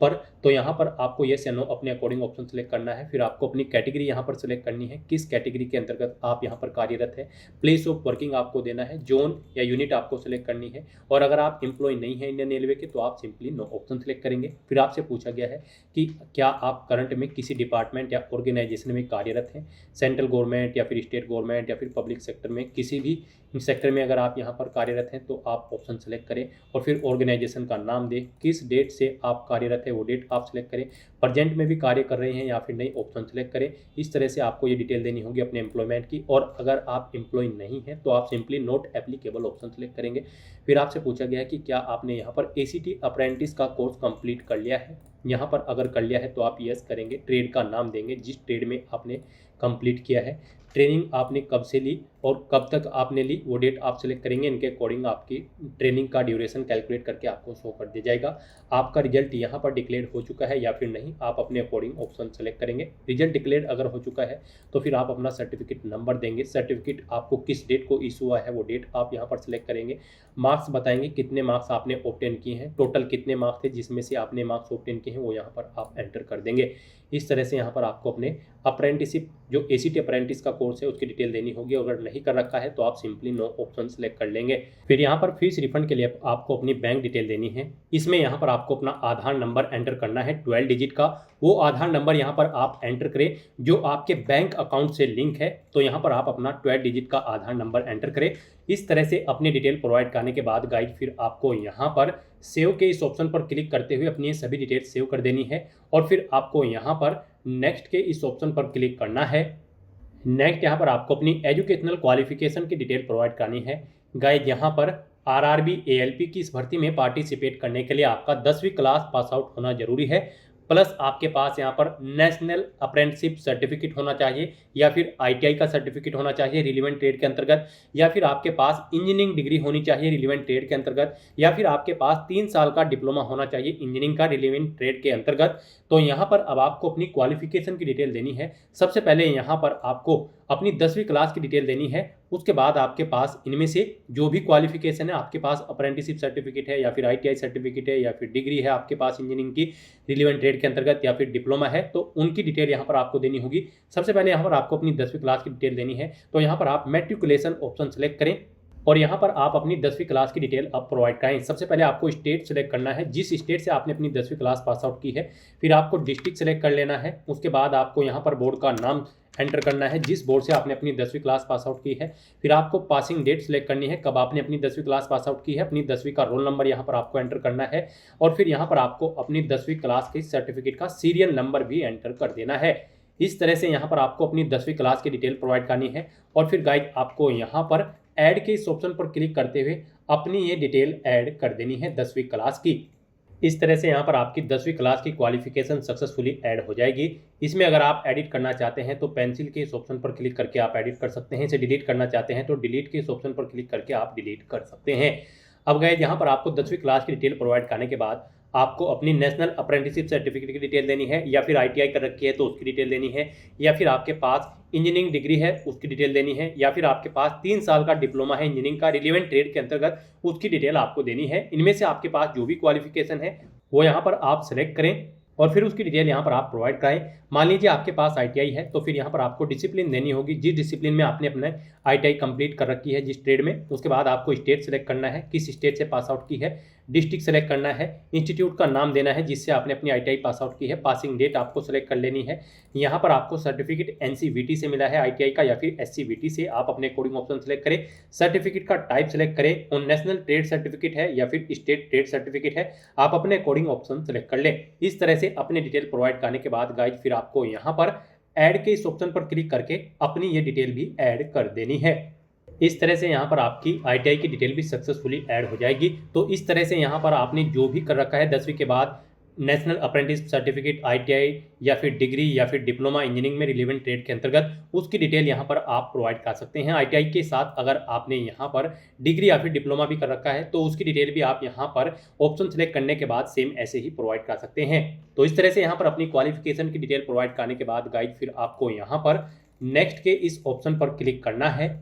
पर, तो यहाँ पर आपको यस या नो अपने अकॉर्डिंग ऑप्शन सेलेक्ट करना है। फिर आपको अपनी कैटेगरी यहाँ पर सेलेक्ट करनी है, किस कैटेगरी के अंतर्गत आप यहाँ पर कार्यरत है, प्लेस ऑफ वर्किंग आपको देना है, जोन या यूनिट आपको सेलेक्ट करनी है। और अगर आप एम्प्लॉय नहीं है इंडियन रेलवे के तो आप सिंपली नो ऑप्शन सेलेक्ट करेंगे। फिर आपसे पूछा गया है कि क्या आप करंट में किसी डिपार्टमेंट या ऑर्गेनाइजेशन में कार्यरत हैं, सेंट्रल गवर्नमेंट या फिर स्टेट गवर्नमेंट या फिर पब्लिक सेक्टर में, किसी भी सेक्टर में अगर आप यहाँ पर कार्यरत हैं तो आप ऑप्शन सेलेक्ट करें और फिर ऑर्गेनाइजेशन का नाम दें, किस डेट से आप कार्यरत है वो डेट आप सेलेक्ट करें, प्रेजेंट में भी कार्य कर रहे हैं या फिर नहीं ऑप्शन सेलेक्ट करें। इस तरह से आपको ये डिटेल देनी होगी अपने एम्प्लॉयमेंट की। और अगर आप एम्प्लॉय नहीं हैं तो आप simply not applicable option select करेंगे। फिर आपसे पूछा गया है कि क्या आपने यहाँ पर ACT अप्रेंटिस का कोर्स कंप्लीट कर लिया है, यहाँ पर अगर कर लिया है तो आप यस करेंगे, ट्रेड का नाम देंगे जिस ट्रेड में आपने कंप्लीट किया है, ट्रेनिंग आपने कब से ली और कब तक आपने ली वो डेट आप सेलेक्ट करेंगे। इनके अकॉर्डिंग आपकी ट्रेनिंग का ड्यूरेशन कैलकुलेट करके आपको शो कर दिया जाएगा। आपका रिजल्ट यहाँ पर डिक्लेयर हो चुका है या फिर नहीं, आप अपने अकॉर्डिंग ऑप्शन सेलेक्ट करेंगे। रिजल्ट डिक्लेयर अगर हो चुका है तो फिर आप अपना सर्टिफिकेट नंबर देंगे, सर्टिफिकेट आपको किस डेट को इशू हुआ है वो डेट आप यहाँ पर सेलेक्ट करेंगे। मार्क्स बताएंगे कितने मार्क्स आपने ऑब्टेन किए हैं, टोटल कितने मार्क्स थे जिसमें से आपने मार्क्स ऑब्टेन किए हैं वो यहाँ पर आप एंटर कर देंगे। इस तरह से यहाँ पर आपको अपने अप्रेंटिसिप जो ACT अप्रेंटिस का कोर्स है उसकी डिटेल देनी होगी। अगर नहीं कर रखा है तो आप सिंपली नो ऑप्शन सेलेक्ट कर लेंगे। फिर यहाँ पर फीस रिफंड के लिए आपको अपनी बैंक डिटेल देनी है। इसमें यहाँ पर आपको अपना आधार नंबर एंटर करना है 12 डिजिट का। वो आधार नंबर यहाँ पर आप एंटर करें जो आपके बैंक अकाउंट से लिंक है। तो यहाँ पर आप अपना 12 डिजिट का आधार नंबर एंटर करें। इस तरह से अपनी डिटेल प्रोवाइड करने के बाद गाइड फिर आपको यहाँ पर सेव के इस ऑप्शन पर क्लिक करते हुए अपनी सभी डिटेल सेव कर देनी है और फिर आपको यहाँ पर नेक्स्ट के इस ऑप्शन पर क्लिक करना है। नेक्स्ट यहाँ पर आपको अपनी एजुकेशनल क्वालिफिकेशन की डिटेल प्रोवाइड करनी है। गाइड यहाँ पर RRB ALP की इस भर्ती में पार्टिसिपेट करने के लिए आपका 10वीं क्लास पास आउट होना जरूरी है, प्लस आपके पास यहाँ पर नेशनल अप्रेंटिसशिप सर्टिफिकेट होना चाहिए या फिर ITI का सर्टिफिकेट होना चाहिए रिलीवेंट ट्रेड के अंतर्गत, या फिर आपके पास इंजीनियरिंग डिग्री होनी चाहिए रिलीवेंट ट्रेड के अंतर्गत, या फिर आपके पास 3 साल का डिप्लोमा होना चाहिए इंजीनियरिंग का रिलीवेंट ट्रेड के अंतर्गत। तो यहाँ पर अब आपको अपनी क्वालिफिकेशन की डिटेल देनी है। सबसे पहले यहाँ पर आपको अपनी 10वीं क्लास की डिटेल देनी है। उसके बाद आपके पास इनमें से जो भी क्वालिफिकेशन है, आपके पास अप्रेंटिसशिप सर्टिफिकेट है या फिर ITI सर्टिफिकेट है या फिर डिग्री है आपके पास इंजीनियरिंग की रिलीवेंट ट्रेड के अंतर्गत या फिर डिप्लोमा है, तो उनकी डिटेल यहाँ पर आपको देनी होगी। सबसे पहले यहाँ पर आपको अपनी 10वीं क्लास की डिटेल देनी है। तो यहाँ पर आप मैट्रिकुलेशन ऑप्शन सेलेक्ट करें और यहाँ पर आप अपनी 10वीं क्लास की डिटेल अब प्रोवाइड करें। सबसे पहले आपको स्टेट सेलेक्ट करना है, जिस स्टेट से आपने अपनी 10वीं क्लास पास आउट की है। फिर आपको डिस्ट्रिक्ट सेलेक्ट कर लेना है। उसके बाद आपको यहाँ पर बोर्ड का नाम एंटर करना है जिस बोर्ड से आपने अपनी 10वीं क्लास पास आउट की है। फिर आपको पासिंग डेट सेलेक्ट करनी है, कब आपने अपनी 10वीं क्लास पास आउट की है। अपनी 10वीं का रोल नंबर यहाँ पर आपको एंटर करना है और फिर यहाँ पर आपको अपनी 10वीं क्लास के सर्टिफिकेट का सीरियल नंबर भी एंटर कर देना है। इस तरह से यहाँ पर आपको अपनी 10वीं क्लास की डिटेल प्रोवाइड करनी है और फिर गाइड आपको यहाँ पर ऐड के इस ऑप्शन पर क्लिक करते हुए अपनी ये डिटेल ऐड कर देनी है 10वीं क्लास की। इस तरह से यहाँ पर आपकी 10वीं क्लास की क्वालिफिकेशन सक्सेसफुली ऐड हो जाएगी। इसमें अगर आप एडिट करना चाहते हैं तो पेंसिल के इस ऑप्शन पर क्लिक करके आप एडिट कर सकते हैं। इसे डिलीट करना चाहते हैं तो डिलीट के इस ऑप्शन पर क्लिक करके आप डिलीट कर सकते हैं। अब गाइस यहाँ पर आपको 10वीं क्लास की डिटेल प्रोवाइड करने के बाद आपको अपनी नेशनल अप्रेंटिसशिप सर्टिफिकेट की डिटेल देनी है, या फिर ITI कर रखी है तो उसकी डिटेल देनी है, या फिर आपके पास इंजीनियरिंग डिग्री है उसकी डिटेल देनी है, या फिर आपके पास 3 साल का डिप्लोमा है इंजीनियरिंग का रिलेवेंट ट्रेड के अंतर्गत, उसकी डिटेल आपको देनी है। इनमें से आपके पास जो भी क्वालिफिकेशन है वो यहाँ पर आप सेलेक्ट करें और फिर उसकी डिटेल यहाँ पर आप प्रोवाइड कराएं। मान लीजिए आपके पास ITI है तो फिर यहाँ पर आपको डिसिप्लिन देनी होगी, जिस डिसिप्लिन में आपने अपने ITI कंप्लीट कर रखी है जिस ट्रेड में। उसके बाद आपको स्टेट सेलेक्ट करना है, किस स्टेट से पास आउट की है, डिस्ट्रिक्ट सेलेक्ट करना है, इंस्टीट्यूट का नाम देना है जिससे आपने अपनी ITI पास आउट की है, पासिंग डेट आपको सेलेक्ट कर लेनी है। यहाँ पर आपको सर्टिफिकेट NCVT से मिला है ITI का या फिर SCVT से, आप अपने कोडिंग ऑप्शन सेलेक्ट करें। सर्टिफिकेट का टाइप सेलेक्ट करें, और नेशनल ट्रेड सर्टिफिकेट है या फिर स्टेट ट्रेड सर्टिफिकेट है, आप अपने कोडिंग ऑप्शन सेलेक्ट कर लें। इस तरह से अपनी डिटेल प्रोवाइड करने के बाद गाइज फिर आपको यहाँ पर ऐड के इस ऑप्शन पर क्लिक करके अपनी ये डिटेल भी ऐड कर देनी है। इस तरह से यहाँ पर आपकी ITI की डिटेल भी सक्सेसफुली ऐड हो जाएगी। तो इस तरह से यहाँ पर आपने जो भी कर रखा है 10वीं के बाद नेशनल अप्रेंटिस सर्टिफिकेट, ITI या फिर डिग्री या फिर डिप्लोमा इंजीनियरिंग में रिलेवेंट ट्रेड के अंतर्गत, उसकी डिटेल यहाँ पर आप प्रोवाइड कर सकते हैं। ITI के साथ अगर आपने यहाँ पर डिग्री या फिर डिप्लोमा भी कर रखा है तो उसकी डिटेल भी आप यहाँ पर ऑप्शन सेलेक्ट करने के बाद सेम ऐसे ही प्रोवाइड कर सकते हैं। तो इस तरह से यहाँ पर अपनी क्वालिफिकेशन की डिटेल प्रोवाइड करने के बाद गाइड फिर आपको यहाँ पर नेक्स्ट के इस ऑप्शन पर क्लिक करना है।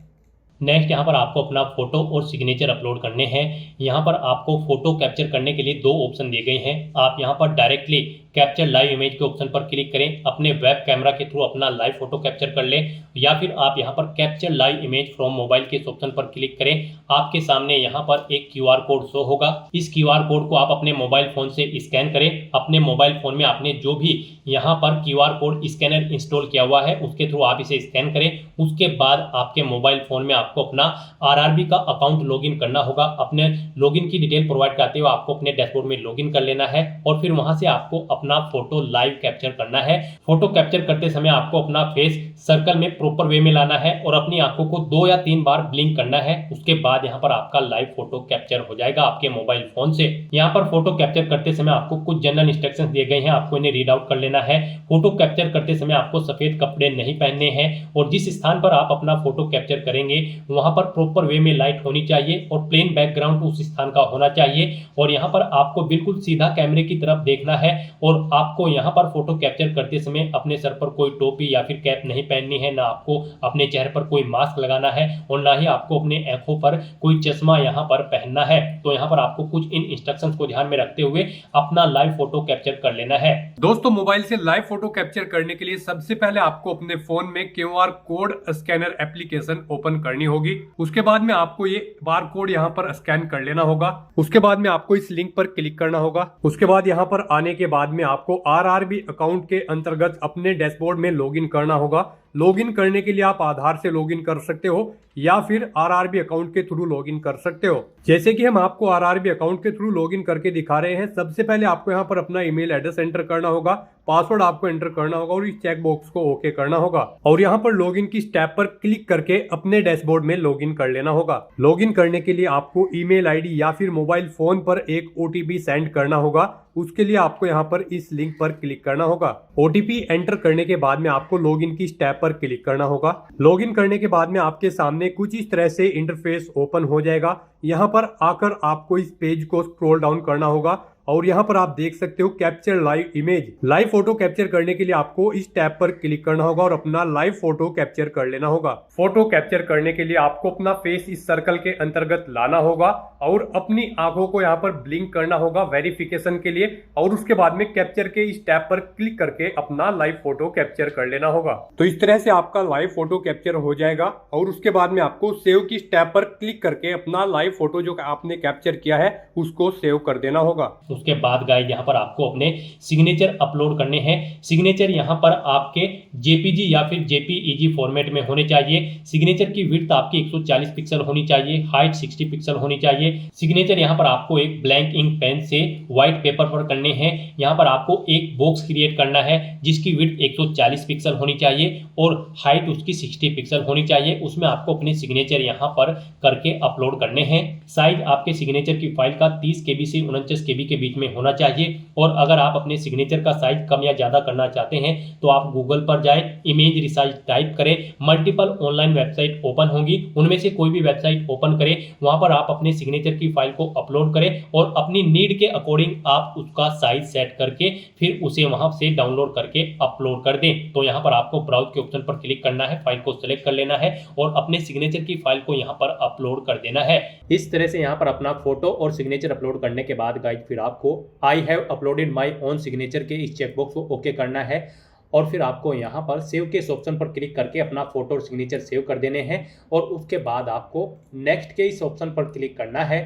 नेक्स्ट यहाँ पर आपको अपना फोटो और सिग्नेचर अपलोड करने हैं। यहाँ पर आपको फोटो कैप्चर करने के लिए 2 ऑप्शन दिए गए हैं। आप यहाँ पर डायरेक्टली कैप्चर लाइव इमेज के ऑप्शन पर क्लिक करें, अपने वेब कैमरा के थ्रू अपना लाइव फोटो कैप्चर कर लें, या फिर आप यहाँ पर capture live image from mobile के इस ऑप्शन पर क्लिक करें। आपके सामने यहाँ पर एक QR कोड शो होगा। इस QR कोड को आप अपने मोबाइल फोन से स्कैन करें। अपने मोबाइल फोन में आपने जो भी यहाँ पर QR कोड स्कैनर इंस्टॉल किया हुआ है उसके थ्रू आप इसे स्कैन करें। उसके बाद आपके मोबाइल फोन में आपको अपना RRB का अकाउंट लॉगिन करना होगा। अपने लॉगिन की डिटेल प्रोवाइड करते हुए आपको अपने डैशबोर्ड में लॉगिन कर लेना है, और फिर वहां से आपको अपना फोटो लाइव कैप्चर करना है। फोटो कैप्चर करते समय आपको अपना फेस सर्कल में प्रॉपर वे में लाना है और अपनी आंखों को 2 या 3 बार ब्लिंक करना है। उसके बाद यहाँ पर आपका लाइव फोटो कैप्चर हो जाएगा आपके मोबाइल फोन से। यहाँ पर फोटो कैप्चर करते समय आपको कुछ जनरल इंस्ट्रक्शंस दिए गए हैं, आपको इन्हें रीड आउट कर लेना है। फोटो कैप्चर करते समय आपको सफेद कपड़े नहीं पहनने हैं, और जिस स्थान पर आप अपना फोटो कैप्चर करेंगे वहां पर प्रॉपर वे में लाइट होनी चाहिए और प्लेन बैकग्राउंड उस स्थान का होना चाहिए। और यहाँ पर आपको बिल्कुल सीधा कैमरे की तरफ देखना है, और आपको यहाँ पर फोटो कैप्चर करते समय अपने सर पर कोई टोपी या फिर कैप नहीं पहननी है, ना आपको अपने चेहरे पर कोई मास्क लगाना है, और ना ही आपको अपने आंखों पर कोई चश्मा यहाँ पर पहनना है। तो यहाँ पर आपको कुछ इन इंस्ट्रक्शंस को ध्यान में रखते हुए अपना लाइव फोटो कैप्चर कर लेना है। दोस्तों, मोबाइल से लाइव फोटो कैप्चर करने के लिए सबसे पहले आपको अपने फोन में QR code scanner application open करनी होगी। उसके बाद में आपको ये बार कोड यहाँ पर स्कैन कर लेना होगा। उसके बाद में आपको इस लिंक पर क्लिक करना होगा। उसके बाद यहाँ पर आने के बाद में आपको RRB अकाउंट के अंतर्गत अपने डैशबोर्ड में लॉगिन करना होगा। लॉगिन करने के लिए आप आधार से लॉगिन कर सकते हो या फिर RRB अकाउंट के थ्रू लॉगिन कर सकते हो। जैसे कि हम आपको RRB अकाउंट के थ्रू लॉगिन करके दिखा रहे हैं। सबसे पहले आपको यहाँ पर अपना ईमेल एड्रेस एंटर करना होगा, पासवर्ड आपको एंटर करना होगा और इस चेक बॉक्स को ओके करना होगा, और यहाँ पर लॉगिन की स्टेप पर क्लिक करके अपने डैशबोर्ड में लॉगिन कर लेना होगा। लॉगिन करने के लिए आपको ईमेल आईडी या फिर मोबाइल फोन पर एक OTP सेंड करना होगा। उसके लिए आपको यहाँ पर इस लिंक पर क्लिक करना होगा। OTP एंटर करने के बाद में आपको लॉगिन की स्टेप पर क्लिक करना होगा। लॉगिन करने के बाद में आपके सामने कुछ इस तरह से इंटरफेस ओपन हो जाएगा। यहाँ पर आकर आपको इस पेज को स्क्रॉल डाउन करना होगा, और यहाँ पर आप देख सकते हो capture live image. Live photo capture करने के लिए आपको इस टैब पर क्लिक करना होगा और अपना लाइव फोटो कैप्चर कर लेना होगा। फोटो कैप्चर करने के लिए आपको अपना फेस इस सर्कल के अंतर्गत लाना होगा और अपनी आंखों को यहाँ पर ब्लिंक करना होगा वेरिफिकेशन के लिए, और उसके बाद में कैप्चर के इस टैब पर क्लिक करके अपना लाइव फोटो कैप्चर कर लेना होगा। तो इस तरह से आपका लाइव फोटो कैप्चर हो जाएगा, और उसके बाद में आपको सेव की टैब पर क्लिक करके अपना लाइव फोटो जो आपने कैप्चर किया है उसको सेव कर देना होगा। उसके बाद गाइस यहाँ पर आपको अपने सिग्नेचर अपलोड करने हैं। सिग्नेचर यहाँ पर आपके JPG या फिर JPEG फॉर्मेट में होने चाहिए। सिग्नेचर की विड्थ आपकी 140 पिक्सल होनी चाहिए, हाइट 60 पिक्सल होनी चाहिए। सिग्नेचर यहाँ पर आपको एक ब्लैंक इंक पेन से व्हाइट पेपर पर करने हैं। यहाँ पर आपको एक बॉक्स क्रिएट करना है जिसकी विड्थ 140 पिक्सल होनी चाहिए और हाइट उसकी 60 पिक्सल होनी चाहिए। उसमें आपको अपने सिग्नेचर यहाँ पर करके अपलोड करने हैं। साइज आपके सिग्नेचर की फाइल का 30 KB से 49 KB के बीच में होना चाहिए। और अगर आप अपने सिग्नेचर का साइज कम या ज़्यादा करना चाहते हैं तो आप गूगल पर जाएं, इमेज रिसाइज टाइप करें, मल्टीपल ऑनलाइन वेबसाइट ओपन होंगी, उनमें से कोई भी वेबसाइट ओपन करें, वहां पर आप अपने सिग्नेचर की फाइल को अपलोड करें और अपनी नीड के अकॉर्डिंग आप उसका साइज सेट करके फिर उसे वहां से डाउनलोड करके अपलोड कर दें। तो यहाँ पर आपको ब्राउज के ऑप्शन पर क्लिक करना है, फाइल को सिलेक्ट कर लेना है और अपने सिग्नेचर की फाइल को यहाँ पर अपलोड कर देना है। इस तरह से यहाँ पर अपना फोटो और सिग्नेचर अपलोड करने के बाद गाइस फिर आपको I have uploaded my own signature के इस चेकबॉक्स को ओके करना है और फिर आपको यहाँ पर सेव के इस ऑप्शन पर क्लिक करके अपना फोटो और सिग्नेचर सेव कर देने हैं और उसके बाद आपको नेक्स्ट के इस ऑप्शन पर क्लिक करना है।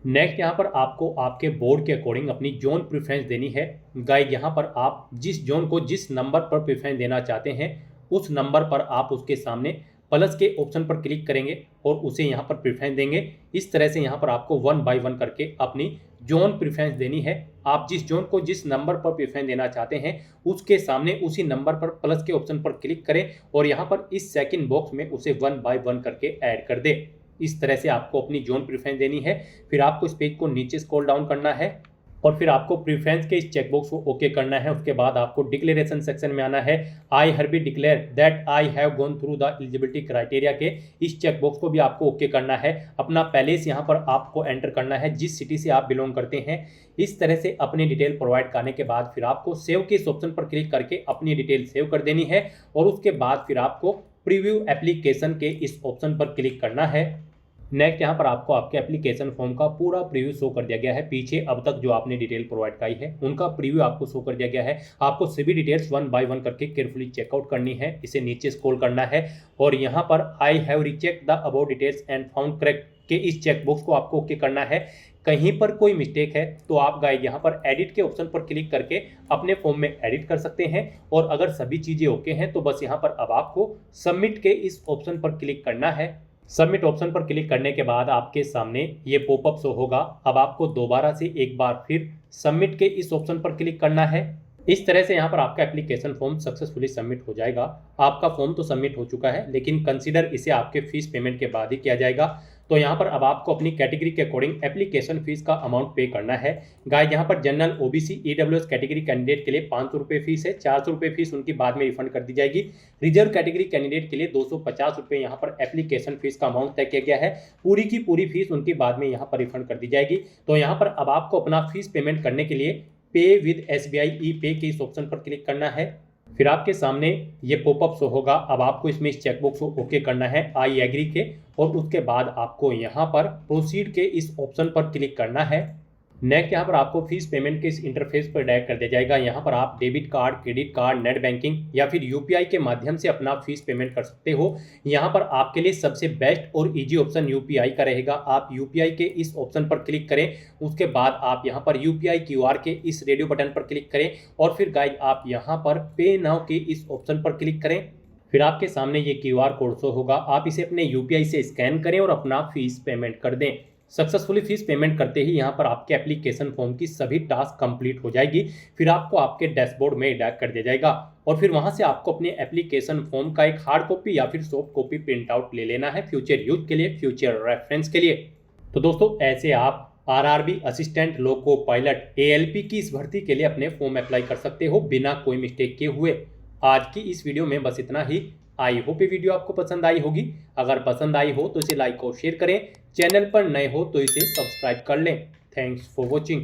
नेक्स्ट यहाँ पर आपको आपके बोर्ड के अकॉर्डिंग अपनी जोन प्रेफरेंस देनी है। गाइड यहाँ पर आप जिस जोन को जिस नंबर पर प्रेफरेंस देना चाहते हैं उस नंबर पर आप उसके सामने प्लस के ऑप्शन पर क्लिक करेंगे और उसे यहाँ पर प्रेफरेंस देंगे। इस तरह से यहाँ पर आपको 1 बाय 1 करके अपनी जोन प्रेफरेंस देनी है। आप जिस जोन को जिस नंबर पर प्रेफरेंस देना चाहते हैं उसके सामने उसी नंबर पर प्लस के ऑप्शन पर क्लिक करें और यहाँ पर इस सेकंड बॉक्स में उसे 1 बाय 1 करके ऐड कर दें। इस तरह से आपको अपनी जोन प्रेफरेंस देनी है। फिर आपको इस पेज को नीचे स्क्रॉल डाउन करना है और फिर आपको प्रेफरेंस के इस चेकबॉक्स को ओके करना है। उसके बाद आपको डिक्लेरेशन सेक्शन में आना है। I hereby declare that I have gone through the eligibility criteria के इस चेकबॉक्स को भी आपको ओके करना है। अपना पैलेस यहाँ पर आपको एंटर करना है जिस सिटी से आप बिलोंग करते हैं। इस तरह से अपनी डिटेल प्रोवाइड करने के बाद फिर आपको सेव के इस ऑप्शन पर क्लिक करके अपनी डिटेल सेव कर देनी है और उसके बाद फिर आपको प्रीव्यू एप्लीकेशन के इस ऑप्शन पर क्लिक करना है। नेक्स्ट यहाँ पर आपको आपके एप्लीकेशन फॉर्म का पूरा प्रीव्यू शो कर दिया गया है। पीछे अब तक जो आपने डिटेल प्रोवाइड कराई है उनका प्रीव्यू आपको शो कर दिया गया है। आपको सभी डिटेल्स 1 बाय 1 करके केयरफुली चेकआउट करनी है। इसे नीचे स्क्रॉल करना है और यहाँ पर I have recheck the about details and found correct के इस चेकबॉक्स को आपको ओके करना है। कहीं पर कोई मिस्टेक है तो आप गाइड यहाँ पर एडिट के ऑप्शन पर क्लिक करके अपने फॉर्म में एडिट कर सकते हैं और अगर सभी चीज़ें ओके हैं तो बस यहाँ पर अब आपको सबमिट के इस ऑप्शन पर क्लिक करना है। सबमिट ऑप्शन पर क्लिक करने के बाद आपके सामने ये पॉपअप शो होगा। अब आपको दोबारा से एक बार फिर सबमिट के इस ऑप्शन पर क्लिक करना है। इस तरह से यहाँ पर आपका एप्लीकेशन फॉर्म सक्सेसफुली सबमिट हो जाएगा। आपका फॉर्म तो सबमिट हो चुका है लेकिन कंसीडर इसे आपके फीस पेमेंट के बाद ही किया जाएगा। तो यहाँ पर अब आपको अपनी कैटेगरी के अकॉर्डिंग एप्लीकेशन फीस का अमाउंट पे करना है। गाइस यहाँ पर general OBC EWS category candidate के लिए 500 रुपये फीस है। 400 रुपये फीस उनकी बाद में रिफंड कर दी जाएगी। रिजर्व कैटेगरी कैंडिडेट के लिए 250 रुपये यहाँ पर एप्लीकेशन फीस का अमाउंट तय किया गया है। पूरी की पूरी फीस उनकी बाद में यहाँ पर रिफंड कर दी जाएगी। तो यहाँ पर अब आपको अपना फीस पेमेंट करने के लिए पे विद SBI ई पे के इस ऑप्शन पर क्लिक करना है। फिर आपके सामने ये पॉपअप शो होगा। अब आपको इसमें इस चेकबॉक्स को ओके करना है आई एग्री के और उसके बाद आपको यहाँ पर प्रोसीड के इस ऑप्शन पर क्लिक करना है। नेक्स्ट यहाँ पर आपको फीस पेमेंट के इस इंटरफेस पर डायरेक्ट कर दिया जाएगा। यहाँ पर आप debit card, credit card, net banking या फिर UPI के माध्यम से अपना फीस पेमेंट कर सकते हो। यहाँ पर आपके लिए सबसे बेस्ट और इजी ऑप्शन UPI का रहेगा। आप UPI के इस ऑप्शन पर क्लिक करें। उसके बाद आप यहाँ पर UPI QR के इस रेडियो बटन पर क्लिक करें और फिर गाइस आप यहाँ पर पे नाउ के इस ऑप्शन पर क्लिक करें। फिर आपके सामने ये QR कोड शो होगा। आप इसे अपने UPI से स्कैन करें और अपना फीस पेमेंट कर दें। सक्सेसफुली फीस पेमेंट करते ही यहाँ पर आपके एप्लीकेशन फॉर्म की सभी टास्क कंप्लीट हो जाएगी। फिर आपको आपके डैशबोर्ड में डायरेक्ट कर दिया जाएगा और फिर वहाँ से आपको अपने एप्लीकेशन फॉर्म का एक हार्ड कॉपी या फिर सॉफ्ट कॉपी प्रिंट आउट ले लेना है फ्यूचर यूज के लिए, फ्यूचर रेफरेंस के लिए। तो दोस्तों ऐसे आप RRB assistant loco pilot ALP की इस भर्ती के लिए अपने फॉर्म अप्लाई कर सकते हो बिना कोई मिस्टेक किए हुए। आज की इस वीडियो में बस इतना ही। आई होप ये वीडियो आपको पसंद आई होगी। अगर पसंद आई हो तो इसे लाइक और शेयर करें। चैनल पर नए हो तो इसे सब्सक्राइब कर लें। Thanks for watching.